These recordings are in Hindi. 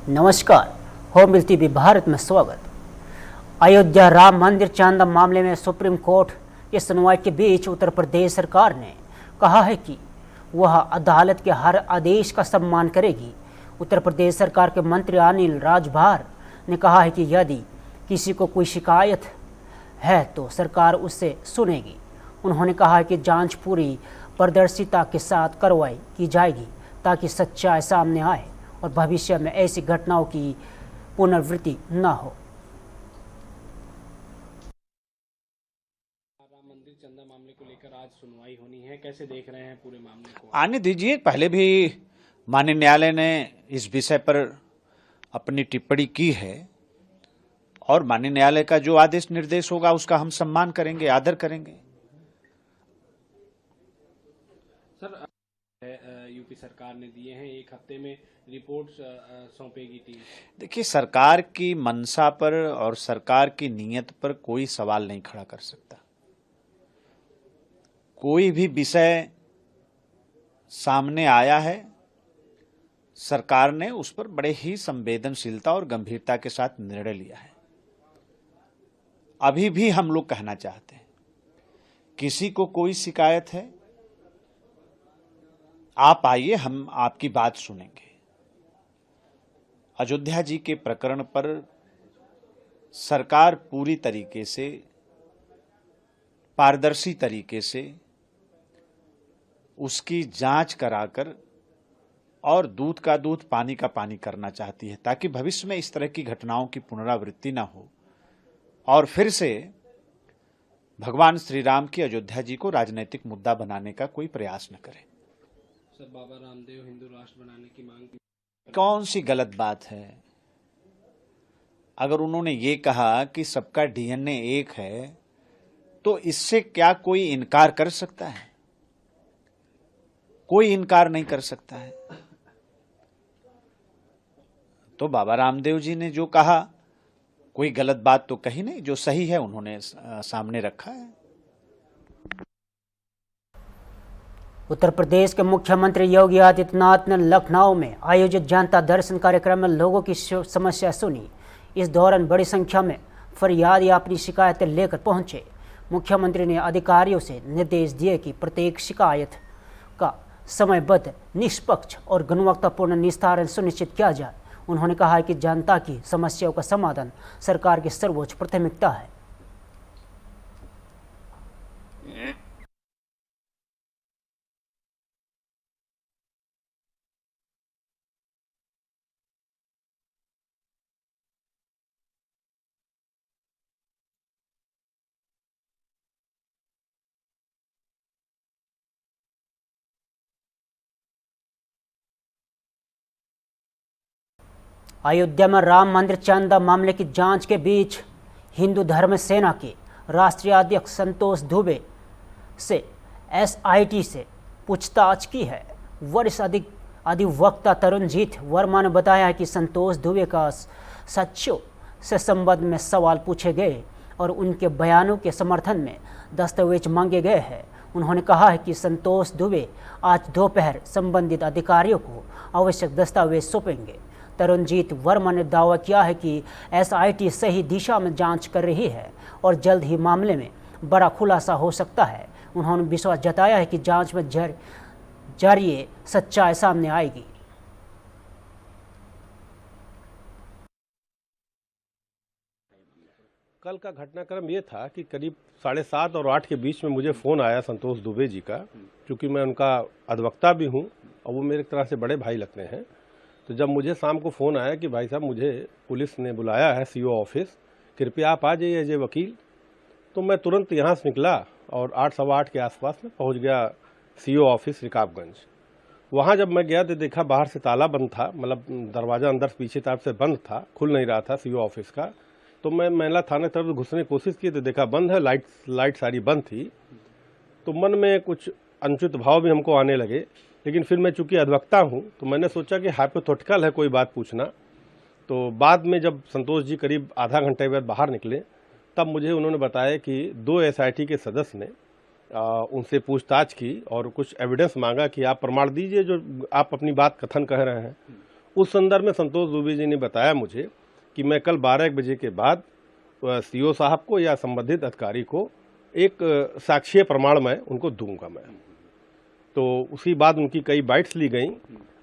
नमस्कार, होम मिल टीवी भारत में स्वागत। अयोध्या राम मंदिर चांदा मामले में सुप्रीम कोर्ट की सुनवाई के बीच उत्तर प्रदेश सरकार ने कहा है कि वह अदालत के हर आदेश का सम्मान करेगी। उत्तर प्रदेश सरकार के मंत्री अनिल राजभर ने कहा है कि यदि किसी को कोई शिकायत है तो सरकार उससे सुनेगी। उन्होंने कहा है कि जांच पूरी पारदर्शिता के साथ कार्रवाई की जाएगी ताकि सच्चाई सामने आए और भविष्य में ऐसी घटनाओं की पुनरावृत्ति न हो। राम मंदिर चंदा मामले को लेकर आज सुनवाई होनी है, कैसे देख रहे हैं पूरे मामले को? आने दीजिए। पहले भी माननीय न्यायालय ने इस विषय पर अपनी टिप्पणी की है और माननीय न्यायालय का जो आदेश निर्देश होगा उसका हम सम्मान करेंगे, आदर करेंगे। सर, यूपी सरकार ने दिए हैं, एक हफ्ते में रिपोर्ट सौंपेगी टीम। देखिए, सरकार की मंशा पर और सरकार की नीयत पर कोई सवाल नहीं खड़ा कर सकता। कोई भी विषय सामने आया है, सरकार ने उस पर बड़े ही संवेदनशीलता और गंभीरता के साथ निर्णय लिया है। अभी भी हम लोग कहना चाहते हैं, किसी को कोई शिकायत है, आप आइए, हम आपकी बात सुनेंगे। अयोध्या जी के प्रकरण पर सरकार पूरी तरीके से, पारदर्शी तरीके से उसकी जांच कराकर और दूध का दूध, पानी का पानी करना चाहती है ताकि भविष्य में इस तरह की घटनाओं की पुनरावृत्ति न हो और फिर से भगवान श्री राम की अयोध्या जी को राजनीतिक मुद्दा बनाने का कोई प्रयास न करे। सर, बाबा रामदेव हिंदू राष्ट्र बनाने की मांग की, कौन सी गलत बात है? अगर उन्होंने ये कहा कि सबका डीएनए एक है तो इससे क्या कोई इनकार कर सकता है? कोई इनकार नहीं कर सकता है। तो बाबा रामदेव जी ने जो कहा, कोई गलत बात तो कही नहीं, जो सही है उन्होंने सामने रखा है। उत्तर प्रदेश के मुख्यमंत्री योगी आदित्यनाथ ने लखनऊ में आयोजित जनता दर्शन कार्यक्रम में लोगों की समस्या सुनी। इस दौरान बड़ी संख्या में फरियादी अपनी शिकायतें लेकर पहुंचे। मुख्यमंत्री ने अधिकारियों से निर्देश दिए कि प्रत्येक शिकायत का समयबद्ध, निष्पक्ष और गुणवत्तापूर्ण निस्तारण सुनिश्चित किया जाए। उन्होंने कहा कि जनता की समस्याओं का समाधान सरकार की सर्वोच्च प्राथमिकता है। अयोध्या में राम मंदिर चंदा मामले की जांच के बीच हिंदू धर्म सेना के राष्ट्रीय अध्यक्ष संतोष दुबे से एसआईटी से पूछताछ की है। वरिष्ठ अधिवक्ता तरुणजीत वर्मा ने बताया कि संतोष दुबे का साक्ष्यों से संबंध में सवाल पूछे गए और उनके बयानों के समर्थन में दस्तावेज मांगे गए हैं। उन्होंने कहा है कि संतोष दुबे आज दोपहर संबंधित अधिकारियों को आवश्यक दस्तावेज सौंपेंगे। तरुणजीत वर्मा ने दावा किया है कि एसआईटी सही दिशा में जांच कर रही है और जल्द ही मामले में बड़ा खुलासा हो सकता है। उन्होंने विश्वास जताया है कि जांच में जरिए सच्चाई सामने आएगी। कल का घटनाक्रम ये था कि करीब 7:30 और 8 के बीच में मुझे फ़ोन आया संतोष दुबे जी का, क्योंकि मैं उनका अधिवक्ता भी हूँ और वो मेरे तरह से बड़े भाई लगते हैं। तो जब मुझे शाम को फ़ोन आया कि भाई साहब मुझे पुलिस ने बुलाया है सीओ ऑफिस, कृपया आप आ जाइए एज ए वकील, तो मैं तुरंत यहाँ से निकला और 8, सवा 8 के आसपास में पहुँच गया सीओ ऑफिस रिकाबगंज। वहाँ जब मैं गया तो देखा बाहर से ताला बंद था, मतलब दरवाज़ा अंदर पीछे तरफ से बंद था, खुल नहीं रहा था सीओ ऑफिस का। तो मैं महिला थाने तरफ घुसने की कोशिश की तो देखा बंद है, लाइट सारी बंद थी। तो मन में कुछ अनुचित भाव भी हमको आने लगे, लेकिन फिर मैं चूंकि अधिवक्ता हूँ तो मैंने सोचा कि हाइपोथेटिकल है कोई बात पूछना। तो बाद में जब संतोष जी करीब आधा घंटे बाद बाहर निकले तब मुझे उन्होंने बताया कि 2 एसआईटी के सदस्य ने उनसे पूछताछ की और कुछ एविडेंस मांगा कि आप प्रमाण दीजिए जो आप अपनी बात कथन कह रहे हैं। उस संदर्भ में संतोष दुबे जी ने बताया मुझे कि मैं कल 12 बजे के बाद सीओ साहब को या संबंधित अधिकारी को एक साक्ष्य प्रमाण मैं उनको दूंगा मैं। तो उसी बाद उनकी कई बाइट्स ली गई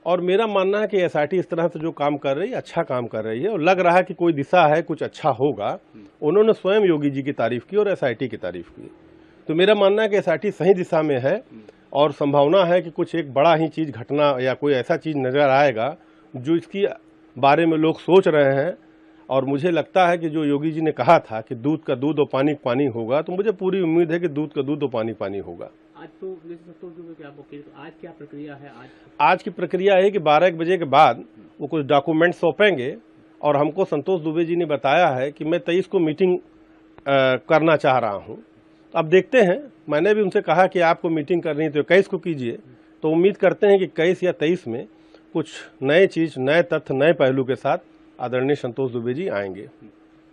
और मेरा मानना है कि एसआईटी इस तरह से जो काम कर रही है अच्छा काम कर रही है और लग रहा है कि कोई दिशा है, कुछ अच्छा होगा। उन्होंने स्वयं योगी जी की तारीफ की और एसआईटी की तारीफ की। तो मेरा मानना है कि एसआईटी सही दिशा में है और संभावना है कि कुछ एक बड़ा ही चीज़ घटना या कोई ऐसा चीज़ नज़र आएगा जो इसकी बारे में लोग सोच रहे हैं। और मुझे लगता है कि जो योगी जी ने कहा था कि दूध का दूध और पानी का पानी होगा, तो मुझे पूरी उम्मीद है कि दूध का दूध और पानी पानी होगा। आज तो आज क्या प्रक्रिया है? आज की प्रक्रिया है कि 12 बजे के बाद वो कुछ डॉक्यूमेंट सौंपेंगे और हमको संतोष दुबे जी ने बताया है कि मैं 23 को मीटिंग करना चाह रहा हूं। अब देखते हैं, मैंने भी उनसे कहा कि आपको मीटिंग करनी है तो 21 को कीजिए। तो उम्मीद करते हैं कि 21 या 23 में कुछ नए चीज़, नए तथ्य, नए पहलू के साथ आदरणीय संतोष दुबे जी आएंगे।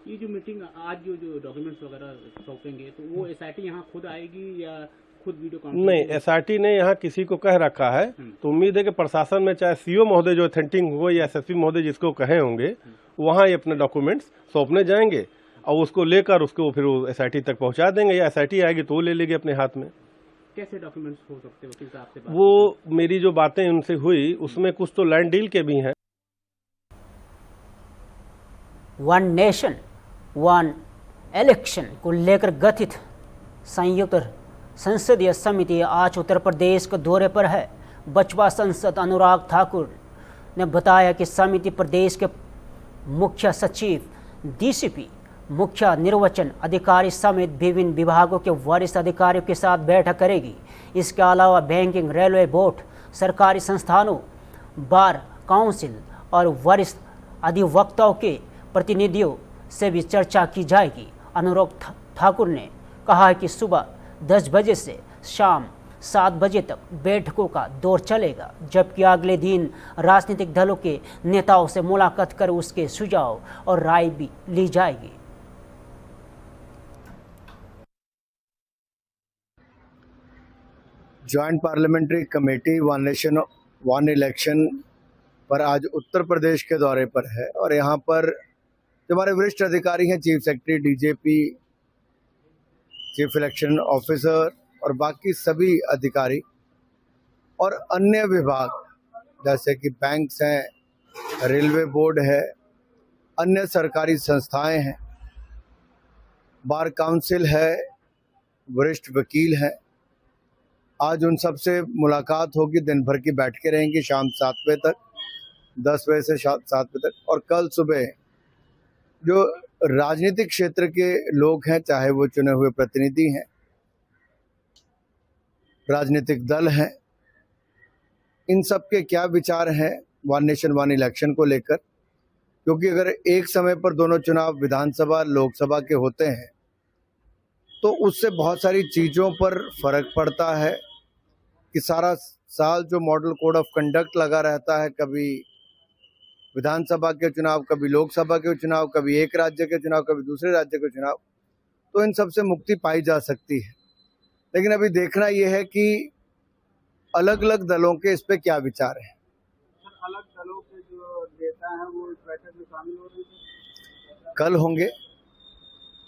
ये जो मीटिंग आज जो डॉक्यूमेंट्स वगैरह सौंपेंगे तो वो एसआईटी यहाँ खुद आएगी या खुद वीडियो कॉन्फ्रेंस? नहीं, एसआईटी ने यहाँ किसी को कह रखा है। तो उम्मीद है कि प्रशासन में चाहे सीओ महोदय जो अथेंटिंग हो या एसएसपी महोदय जिसको कहे होंगे, वहाँ ये अपने डॉक्यूमेंट्स सौंपने जाएंगे और उसको लेकर उसको फिर एसआईटी तक पहुँचा देंगे या एसआईटी आएगी तो वो ले लेगी अपने हाथ में। कैसे डॉक्यूमेंट्स हो सकते हैं वकील साहब से? वो मेरी जो बातें उनसे हुई उसमें कुछ तो लैंड डील के भी हैं। वन नेशन वन इलेक्शन को लेकर गठित संयुक्त संसदीय समिति आज उत्तर प्रदेश के दौरे पर है। बचपा सांसद अनुराग ठाकुर ने बताया कि समिति प्रदेश के मुख्य सचिव, डीसीपी, मुख्य निर्वाचन अधिकारी समेत विभिन्न विभागों के वरिष्ठ अधिकारियों के साथ बैठक करेगी। इसके अलावा बैंकिंग, रेलवे बोर्ड, सरकारी संस्थानों, बार काउंसिल और वरिष्ठ अधिवक्ताओं के प्रतिनिधियों से भी चर्चा की जाएगी। अनुराग ठाकुर ने कहा कि सुबह 10 बजे से शाम 7 बजे तक बैठकों का दौर चलेगा, जबकि अगले दिन राजनीतिक दलों के नेताओं से मुलाकात कर उसके सुझाव और राय भी ली जाएगी। Joint parliamentary committee one nation one election पर आज उत्तर प्रदेश के दौरे पर है और यहाँ पर जो हमारे वरिष्ठ अधिकारी हैं, chief secretary, DGP, chief election officer और बाकी सभी अधिकारी और अन्य विभाग जैसे कि बैंक्स हैं, रेलवे बोर्ड है, अन्य सरकारी संस्थाएं हैं, बार काउंसिल है, वरिष्ठ वकील हैं, आज उन सब से मुलाकात होगी। दिन भर की बैठकें रहेंगी शाम 7 बजे तक, 10 बजे से 7 बजे तक। और कल सुबह जो राजनीतिक क्षेत्र के लोग हैं, चाहे वो चुने हुए प्रतिनिधि हैं, राजनीतिक दल हैं, इन सब के क्या विचार हैं वन नेशन वन इलेक्शन को लेकर, क्योंकि अगर एक समय पर दोनों चुनाव विधानसभा लोकसभा के होते हैं तो उससे बहुत सारी चीज़ों पर फर्क पड़ता है कि सारा साल जो मॉडल कोड ऑफ कंडक्ट लगा रहता है, कभी विधानसभा के चुनाव, कभी लोकसभा के चुनाव, कभी एक राज्य के चुनाव, कभी दूसरे राज्य के चुनाव, तो इन सब से मुक्ति पाई जा सकती है। लेकिन अभी देखना यह है कि अलग अलग दलों के इस पे क्या विचार है। अलग दलों के जो नेता हैं वो इस बैठक में शामिल हो रहे हैं, कल होंगे।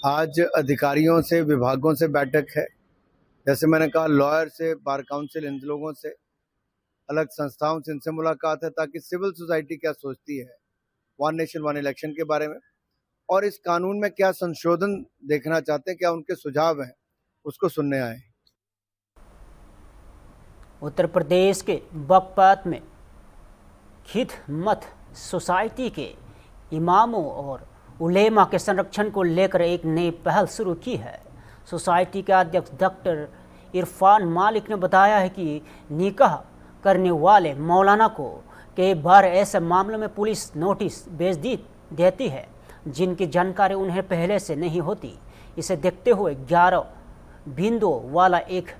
आज अधिकारियों से, विभागों से बैठक है, जैसे मैंने कहा लॉयर से, बार काउंसिल, इन लोगों से, अलग संस्थाओं से, इनसे मुलाकात है ताकि सिविल सोसाइटी क्या सोचती है वन नेशन वन इलेक्शन के बारे में और इस कानून में क्या संशोधन देखना चाहते हैं, क्या उनके सुझाव हैं, उसको सुनने आए। उत्तर प्रदेश के बगपत में खिदमत सोसाइटी के इमामों और उलेमा के संरक्षण को लेकर एक नई पहल शुरू की है। सोसाइटी के अध्यक्ष डॉक्टर इरफान मालिक ने बताया है कि निकाह करने वाले मौलाना को कई बार ऐसे मामलों में पुलिस नोटिस भेज देती है जिनकी जानकारी उन्हें पहले से नहीं होती। इसे देखते हुए 11 बिंदुओं वाला एक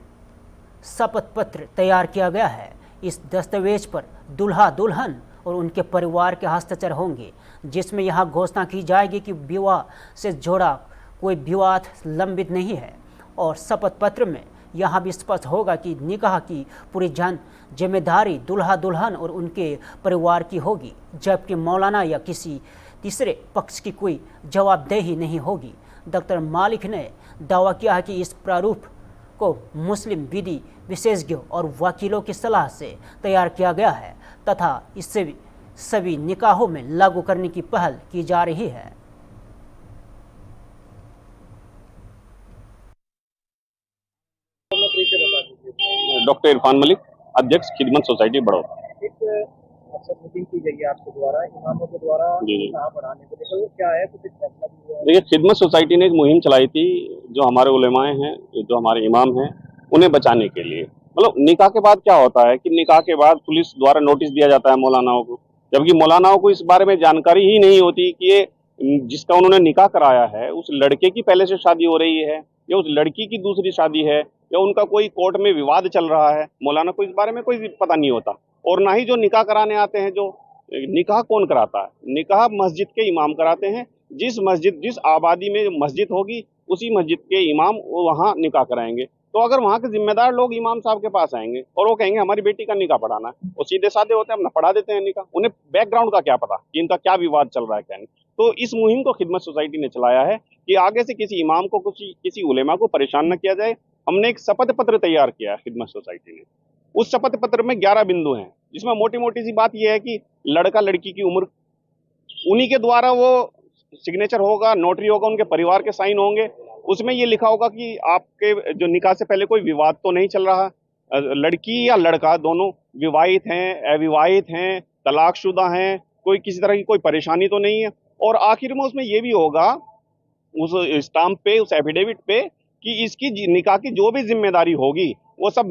शपथ पत्र तैयार किया गया है। इस दस्तावेज पर दूल्हा दुल्हन और उनके परिवार के हस्ताक्षर होंगे, जिसमें यह घोषणा की जाएगी कि विवाह से जुड़ा कोई विवाद लंबित नहीं है और शपथ पत्र में यहाँ भी स्पष्ट होगा कि निकाह की पूरी जिम्मेदारी दूल्हा दुल्हन और उनके परिवार की होगी, जबकि मौलाना या किसी तीसरे पक्ष की कोई जवाबदेही नहीं होगी। डॉक्टर मालिक ने दावा किया है कि इस प्रारूप को मुस्लिम विधि विशेषज्ञों और वकीलों की सलाह से तैयार किया गया है तथा इससे सभी निकाहों में लागू करने की पहल की जा रही है। डॉक्टर इरफान मलिक, अध्यक्ष खिदमत सोसाइटी बड़ौदा। मीटिंग की गई है आपके द्वारा इमामों के द्वारा निकाह बढ़ाने को लेकर, वो क्या है, कुछ फैसला भी हुआ है? देखिए, खिदमत सोसाइटी ने एक मुहिम चलाई थी जो हमारे उलेमाए हैं, जो हमारे इमाम हैं, उन्हें बचाने के लिए। मतलब निकाह के बाद क्या होता है कि निकाह के बाद पुलिस द्वारा नोटिस दिया जाता है मौलानाओं को, जबकि मौलानाओं को इस बारे में जानकारी ही नहीं होती कि ये जिसका उन्होंने निकाह कराया है उस लड़के की पहले से शादी हो रही है या उस लड़की की दूसरी शादी है या उनका कोई कोर्ट में विवाद चल रहा है। मौलाना को इस बारे में कोई पता नहीं होता। और ना ही जो निकाह कराने आते हैं, जो निकाह कौन कराता है, निकाह मस्जिद के इमाम कराते हैं। जिस आबादी में मस्जिद होगी उसी मस्जिद के इमाम वहाँ निकाह कराएंगे। तो अगर वहाँ के जिम्मेदार लोग इमाम साहब के पास आएंगे और वो कहेंगे हमारी बेटी का निकाह पढ़ाना है, वो सीधे साधे होते हैं, अपना पढ़ा देते हैं निकाह। उन्हें बैकग्राउंड का क्या पता कि इनका क्या विवाद चल रहा है क्या नहीं। तो इस मुहिम को खिदमत सोसाइटी ने चलाया है कि आगे से किसी इमाम को किसी उलेमा को परेशान न किया जाए। हमने एक शपथ पत्र तैयार किया है खिदमत सोसाइटी ने। उस शपथ पत्र में 11 बिंदु हैं, जिसमें मोटी मोटी सी बात यह है कि लड़का लड़की की उम्र, उन्हीं के द्वारा वो सिग्नेचर होगा, नोटरी होगा, उनके परिवार के साइन होंगे। उसमें ये लिखा होगा कि आपके जो निकाह से पहले कोई विवाद तो नहीं चल रहा, लड़की या लड़का दोनों विवाहित हैं, अविवाहित हैं, तलाकशुदा हैं, कोई किसी तरह की कोई परेशानी तो नहीं है। और आखिर में उसमें ये भी होगा उस स्टाम्प पे, उस एफिडेविट पे, कि इसकी निकाह की जो भी जिम्मेदारी होगी वो सब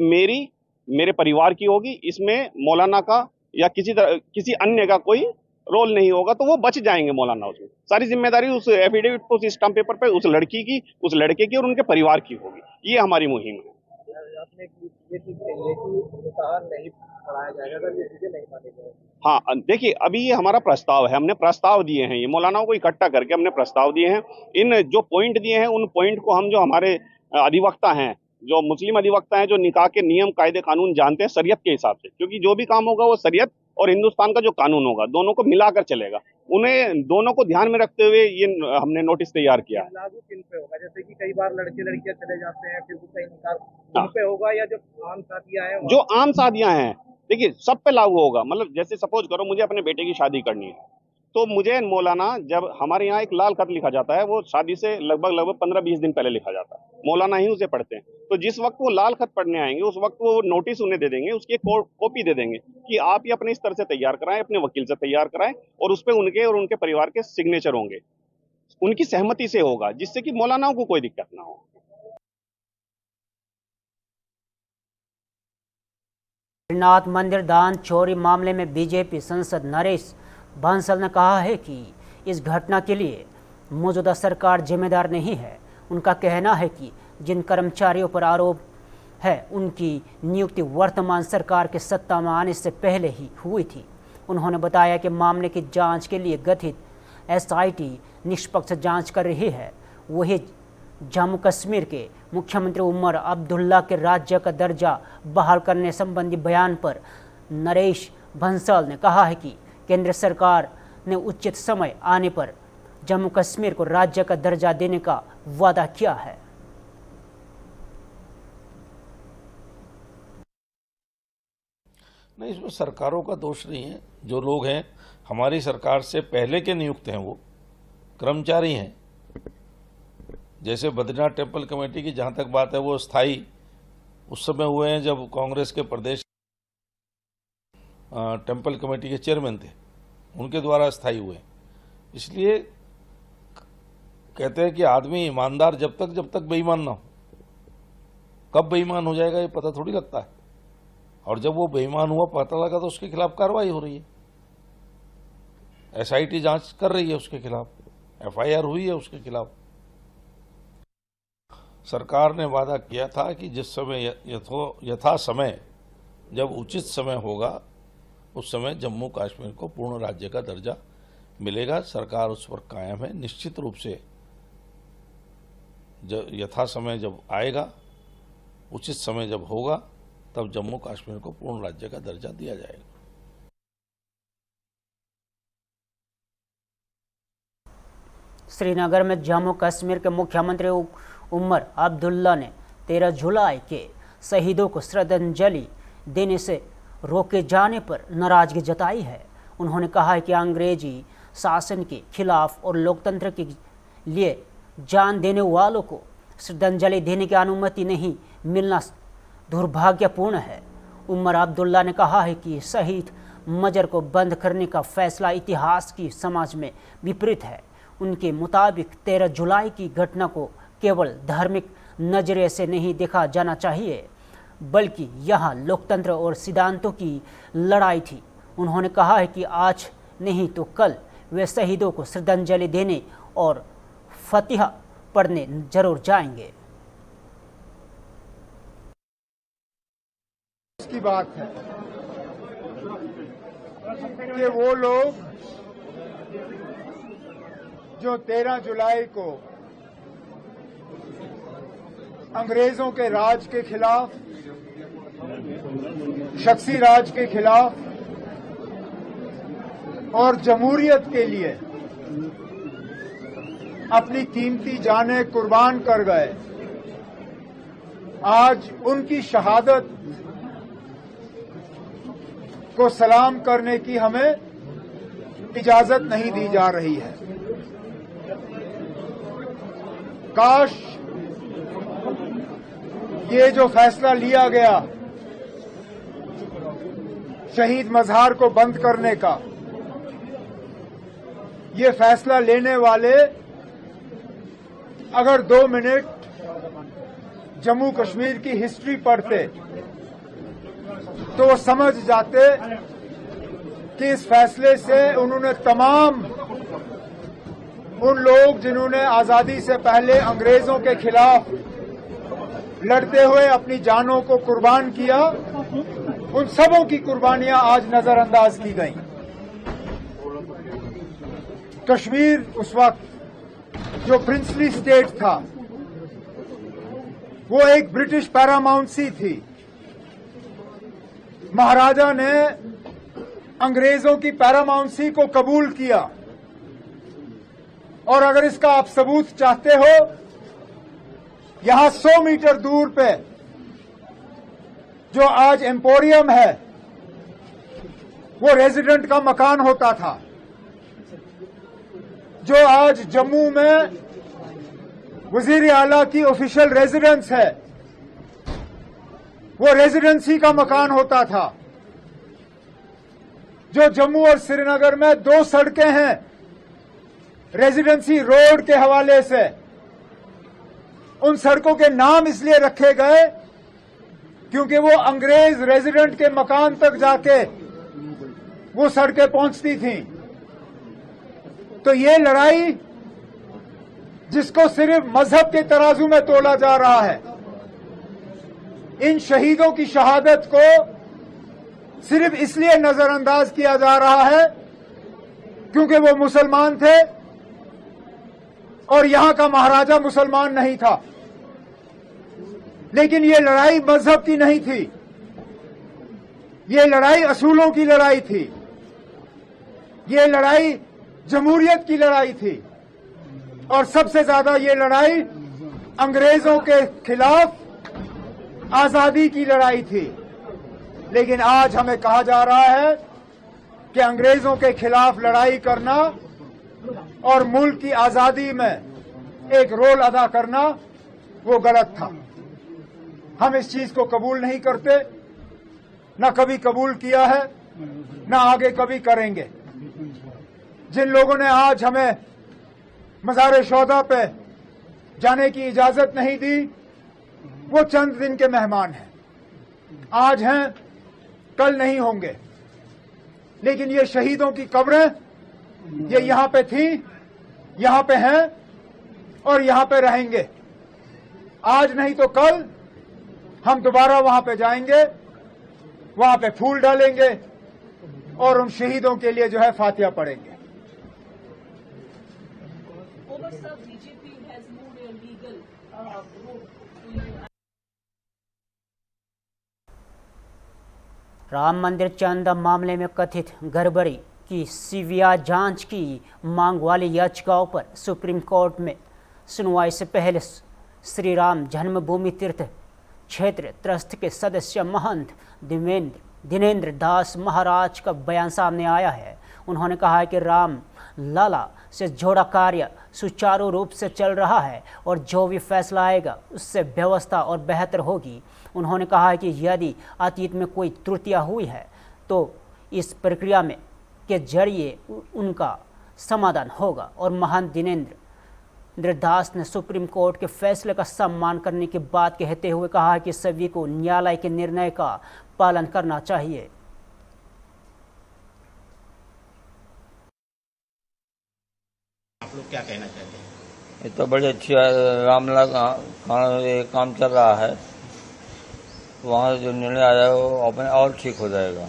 मेरे परिवार की होगी। इसमें मौलाना का या किसी अन्य का कोई रोल नहीं होगा। तो वो बच जाएंगे मौलाना, उसमें सारी जिम्मेदारी उस एफिडेविट पे, उस स्टाम्प पेपर पे उस लड़की की, उस लड़के की और उनके परिवार की होगी। ये हमारी मुहिम है। आपने ये चीज कही है कि निकाह नहीं पढ़ाया जाएगा अगर ये चीजें नहीं मानी जाएगी। हाँ, देखिए, अभी ये हमारा प्रस्ताव है, हमने प्रस्ताव दिए हैं, ये मौलानाओं को इकट्ठा करके हमने प्रस्ताव दिए हैं। इन जो पॉइंट दिए हैं उन पॉइंट को हम, जो हमारे अधिवक्ता हैं, जो मुस्लिम अधिवक्ता हैं, जो निकाह के नियम कायदे कानून जानते हैं शरीयत के हिसाब से, क्योंकि जो भी काम होगा वो शरीयत और हिंदुस्तान का जो कानून होगा दोनों को मिलाकर चलेगा, उन्हें दोनों को ध्यान में रखते हुए ये हमने नोटिस तैयार किया। लागू किन पे होगा? जैसे कि कई बार लड़के लड़कियां चले जाते हैं, फिर वो कहीं निकाह उन पे होगा, या जो आम शादियां हैं? जो आम शादियां हैं, देखिए, सब पे लागू होगा। मतलब जैसे सपोज करो मुझे अपने बेटे की शादी करनी है, तो मुझे मौलाना, जब हमारे यहाँ एक लाल खत लिखा जाता है, वो शादी से लगभग 15-20 दिन पहले लिखा जाता है, मौलाना ही उसे पढ़ते हैं। तो जिस वक्त वो लाल खत पढ़ने आएंगे उस वक्त वो नोटिस उन्हें दे देंगे, उसकी एक कॉपी दे देंगे कि आप ये अपने स्तर से तैयार कराएं, अपने वकील से तैयार कराएं, और उस पर उनके और उनके परिवार के सिग्नेचर होंगे, उनकी सहमति से होगा, जिससे कि मौलानाओं को कोई दिक्कत ना हो। नाथ मंदिर दान चोरी मामले में बीजेपी सांसद नरेश बंसल ने कहा है कि इस घटना के लिए मौजूदा सरकार जिम्मेदार नहीं है। उनका कहना है कि जिन कर्मचारियों पर आरोप है उनकी नियुक्ति वर्तमान सरकार के सत्ता में आने से पहले ही हुई थी। उन्होंने बताया कि मामले की जांच के लिए गठित एसआईटी निष्पक्ष जांच कर रही है। वही जम्मू कश्मीर के मुख्यमंत्री उमर अब्दुल्ला के राज्य का दर्जा बहाल करने संबंधी बयान पर नरेश बंसल ने कहा है कि केंद्र सरकार ने उचित समय आने पर जम्मू कश्मीर को राज्य का दर्जा देने का वादा किया है। नहीं, इसमें सरकारों का दोष नहीं है। जो लोग हैं हमारी सरकार से पहले के नियुक्त हैं वो कर्मचारी हैं। जैसे बद्रीनाथ टेम्पल कमेटी की जहां तक बात है वो स्थायी उस समय हुए हैं जब कांग्रेस के प्रदेश टेम्पल कमेटी के चेयरमैन थे, उनके द्वारा स्थायी हुए। इसलिए कहते हैं कि आदमी ईमानदार जब तक बेईमान ना हो। कब बेईमान हो जाएगा ये पता थोड़ी लगता है, और जब वो बेईमान हुआ पता लगा तो उसके खिलाफ कार्रवाई हो रही है। एसआईटी जांच कर रही है उसके खिलाफ, एफआईआर हुई है उसके खिलाफ। सरकार ने वादा किया था कि जिस समय यथा समय जब उचित समय होगा उस समय जम्मू कश्मीर को पूर्ण राज्य का दर्जा मिलेगा। सरकार उस पर कायम है। निश्चित रूप से यथा समय जब आएगा उचित समय जब होगा तब जम्मू कश्मीर को पूर्ण राज्य का दर्जा दिया जाएगा। श्रीनगर में जम्मू कश्मीर के मुख्यमंत्री उमर अब्दुल्ला ने 13 जुलाई के शहीदों को श्रद्धांजलि देने से रोके जाने पर नाराजगी जताई है। उन्होंने कहा है कि अंग्रेजी शासन के खिलाफ और लोकतंत्र के लिए जान देने वालों को श्रद्धांजलि देने की अनुमति नहीं मिलना दुर्भाग्यपूर्ण है। उमर अब्दुल्ला ने कहा है कि शहीद मजर को बंद करने का फैसला इतिहास की समाज में विपरीत है। उनके मुताबिक 13 जुलाई की घटना को केवल धार्मिक नजरिए से नहीं देखा जाना चाहिए, बल्कि यहाँ लोकतंत्र और सिद्धांतों की लड़ाई थी। उन्होंने कहा है कि आज नहीं तो कल वे शहीदों को श्रद्धांजलि देने और फतिहा पढ़ने जरूर जाएंगे। की बात है कि वो लोग जो 13 जुलाई को अंग्रेजों के राज के खिलाफ, शख्सी राज के खिलाफ और जमहूरियत के लिए अपनी कीमती जानें कुर्बान कर गए, आज उनकी शहादत को सलाम करने की हमें इजाजत नहीं दी जा रही है। काश ये जो फैसला लिया गया शहीद मज़ार को बंद करने का, ये फैसला लेने वाले अगर 2 मिनट जम्मू कश्मीर की हिस्ट्री पढ़ते तो वो समझ जाते कि इस फैसले से उन्होंने तमाम उन लोग जिन्होंने आजादी से पहले अंग्रेजों के खिलाफ लड़ते हुए अपनी जानों को कुर्बान किया, उन सबों की कुर्बानियां आज नजरअंदाज की गईं। कश्मीर उस वक्त जो प्रिंसली स्टेट था वो एक ब्रिटिश पैरामाउंसी थी। महाराजा ने अंग्रेजों की पैरामाउंसी को कबूल किया और अगर इसका आप सबूत चाहते हो, यहां 100 मीटर दूर पे जो आज एम्पोरियम है वो रेजिडेंट का मकान होता था। जो आज जम्मू में वजीर आला की ऑफिशियल रेजिडेंस है वो रेजिडेंसी का मकान होता था। जो जम्मू और श्रीनगर में 2 सड़कें हैं रेजिडेंसी रोड के हवाले से, उन सड़कों के नाम इसलिए रखे गए क्योंकि वो अंग्रेज रेजिडेंट के मकान तक जाके वो सड़कें पहुंचती थीं। तो ये लड़ाई जिसको सिर्फ मजहब के तराजू में तोला जा रहा है, इन शहीदों की शहादत को सिर्फ इसलिए नजरअंदाज किया जा रहा है क्योंकि वो मुसलमान थे और यहां का महाराजा मुसलमान नहीं था। लेकिन ये लड़ाई मजहब की नहीं थी, ये लड़ाई असूलों की लड़ाई थी, ये लड़ाई जमहूरियत की लड़ाई थी और सबसे ज्यादा ये लड़ाई अंग्रेजों के खिलाफ आजादी की लड़ाई थी। लेकिन आज हमें कहा जा रहा है कि अंग्रेजों के खिलाफ लड़ाई करना और मुल्क की आजादी में एक रोल अदा करना वो गलत था। हम इस चीज को कबूल नहीं करते, न कभी कबूल किया है, न आगे कभी करेंगे। जिन लोगों ने आज हमें मज़ार शोदा पे जाने की इजाजत नहीं दी वो चंद दिन के मेहमान हैं। आज हैं, कल नहीं होंगे। लेकिन ये शहीदों की कब्रें ये यहां पे थी, यहां पे हैं और यहां पे रहेंगे। आज नहीं तो कल हम दोबारा वहां पे जाएंगे, वहां पे फूल डालेंगे और उन शहीदों के लिए जो है फातिहा पढ़ेंगे। राम मंदिर चंदा मामले में कथित गड़बड़ी की सीबीआई जांच की मांग वाली याचिकाओं पर सुप्रीम कोर्ट में सुनवाई से पहले श्री राम जन्मभूमि तीर्थ क्षेत्र ट्रस्ट के सदस्य महंत दिनेंद्र दास महाराज का बयान सामने आया है। उन्होंने कहा है कि राम लाला से जोड़ा कार्य सुचारू रूप से चल रहा है और जो भी फैसला आएगा उससे व्यवस्था और बेहतर होगी। उन्होंने कहा है कि यदि अतीत में कोई त्रुटियां हुई है तो इस प्रक्रिया में के जरिए उनका समाधान होगा। और महंत दिनेंद्र दास ने सुप्रीम कोर्ट के फैसले का सम्मान करने की बात कहते हुए कहा कि सभी को न्यायालय के निर्णय का पालन करना चाहिए। आप लोग क्या कहना चाहते हैं? ये तो बड़ी अच्छी रामलला का काम चल रहा है, वहाँ जो निर्णय आया है वो अपने और ठीक हो जाएगा,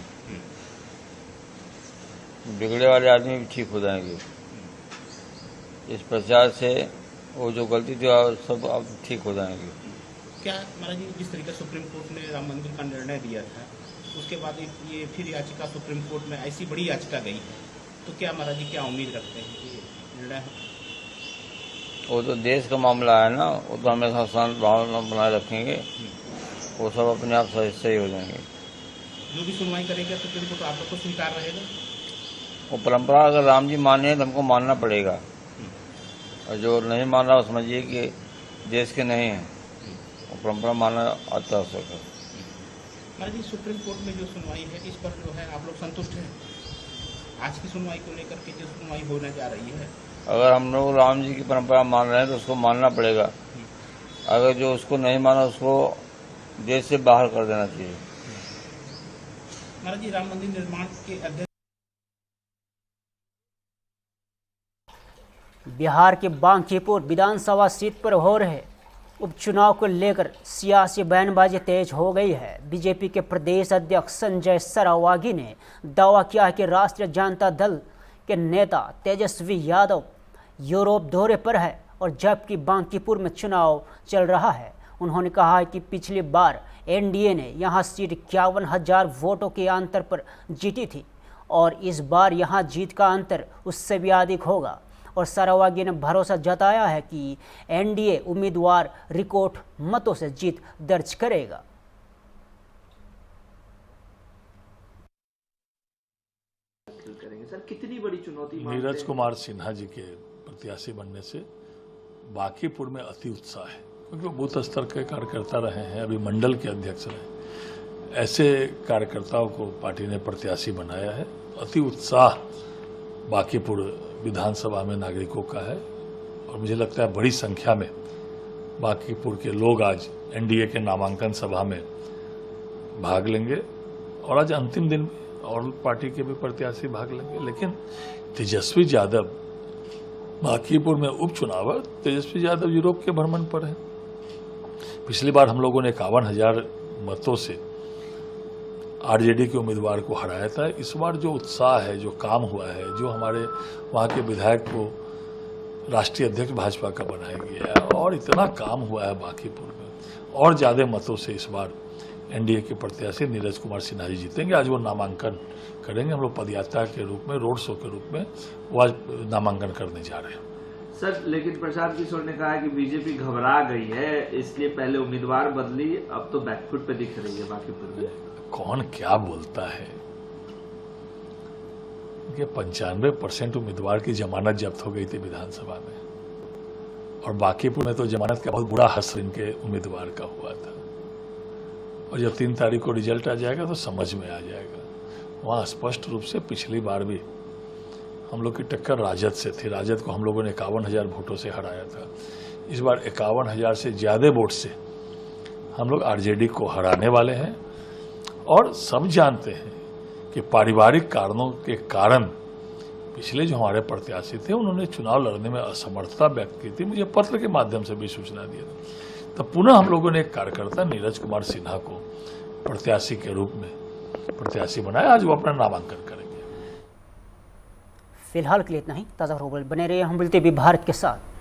बिगड़े वाले आदमी भी ठीक हो जाएंगे। इस प्रचार से वो जो गलती थी सब अब ठीक हो जाएंगे। क्या महाराज जी, जिस तरीके सुप्रीम कोर्ट ने राम मंदिर का निर्णय दिया था उसके बाद ये फिर याचिका सुप्रीम कोर्ट में ऐसी बड़ी याचिका गई है, तो क्या महाराज जी क्या उम्मीद रखते हैं कि निर्णय? वो तो देश का मामला है ना, वो तो हमेशा शांत भावना बनाए रखेंगे, वो सब अपने आप सही हो जाएंगे। जो भी सुनवाई करेगा सुप्रीम कोर्ट आप लोग को स्वीकार रहेगा? वो परंपरा अगर राम जी माने तो हमको मानना पड़ेगा, और जो नहीं मान रहा समझिए कि देश के नहीं है, वो परंपरा मानना अत्यावश्यक है। महाराज जी, सुप्रीम कोर्ट में जो सुनवाई है इस पर जो है आप लोग संतुष्ट हैं? आज की सुनवाई को लेकर के जो सुनवाई होने जा रही है, अगर हम लोग राम जी की परंपरा मान रहे हैं तो उसको मानना पड़ेगा, अगर जो उसको नहीं माना उसको देश से बाहर कर देना चाहिए। महाराज जी, राम मंदिर निर्माण के अध्यक्ष बिहार के बांकीपुर विधानसभा सीट पर हो रहे उपचुनाव को लेकर सियासी बयानबाजी तेज हो गई है। बीजेपी के प्रदेश अध्यक्ष संजय सरावागी ने दावा किया है कि राष्ट्रीय जनता दल के नेता तेजस्वी यादव यूरोप दौरे पर है और जबकि बांकीपुर में चुनाव चल रहा है। उन्होंने कहा है कि पिछली बार एनडीए ने यहां सीट 51,000 वोटों के अंतर पर जीती थी और इस बार यहां जीत का अंतर उससे भी अधिक होगा। और सरावागी ने भरोसा जताया है कि एनडीए उम्मीदवार रिकॉर्ड मतों से जीत दर्ज करेगा। सर, कितनी बड़ी चुनौती? नीरज कुमार सिन्हा जी के प्रत्याशी बनने से बांकीपुर में अति उत्साह है, क्योंकि वो बूथ स्तर के कार्यकर्ता रहे हैं, अभी मंडल के अध्यक्ष रहे। ऐसे कार्यकर्ताओं को पार्टी ने प्रत्याशी बनाया है। अति उत्साह बांकीपुर विधानसभा में नागरिकों का है और मुझे लगता है बड़ी संख्या में बांकीपुर के लोग आज एनडीए के नामांकन सभा में भाग लेंगे और आज अंतिम दिन में और पार्टी के भी प्रत्याशी भाग लेंगे। लेकिन तेजस्वी यादव बांकीपुर में उपचुनाव, तेजस्वी यादव यूरोप के भ्रमण पर है। पिछली बार हम लोगों ने 51,000 मतों से आरजेडी के उम्मीदवार को हराया था। इस बार जो उत्साह है, जो काम हुआ है, जो हमारे वहाँ के विधायक को राष्ट्रीय अध्यक्ष भाजपा का बनाया गया है और इतना काम हुआ है बांकीपुर में, और ज़्यादा मतों से इस बार एनडीए के प्रत्याशी नीरज कुमार सिन्हा जी जीतेंगे। आज वो नामांकन करेंगे। हम लोग पदयात्रा के रूप में, रोड शो के रूप में वो आज नामांकन करने जा रहे हैं। सर, लेकिन प्रशांत किशोर ने कहा कि बीजेपी घबरा गई है, इसलिए पहले उम्मीदवार बदली, अब तो बैकफुट पे दिख रही है बांकीपुर में। कौन क्या बोलता है कि 95% उम्मीदवार की जमानत जब्त हो गई थी विधानसभा में, और बांकीपुर में तो जमानत का बहुत बुरा असर इनके उम्मीदवार का हुआ था। और जब 3 तारीख को रिजल्ट आ जाएगा तो समझ में आ जाएगा। वहाँ स्पष्ट रूप से पिछली बार भी हम लोग की टक्कर राजद से थी। राजद को हम लोगों ने 51,000 वोटों से हराया था। इस बार 51,000 से ज़्यादा वोट से हम लोग आरजेडी को हराने वाले हैं। और सब जानते हैं कि पारिवारिक कारणों के कारण पिछले जो हमारे प्रत्याशी थे उन्होंने चुनाव लड़ने में असमर्थता व्यक्त की थी। मुझे पत्र के माध्यम से भी सूचना दिया था। तो पुनः हम लोगों ने एक कार्यकर्ता नीरज कुमार सिन्हा को प्रत्याशी के रूप में प्रत्याशी बनाया। आज वो अपना नामांकन करेंगे। फिलहाल के लिए इतना ही। ताज़ा खबर बने रहिए हम बोलते भी भारत के साथ।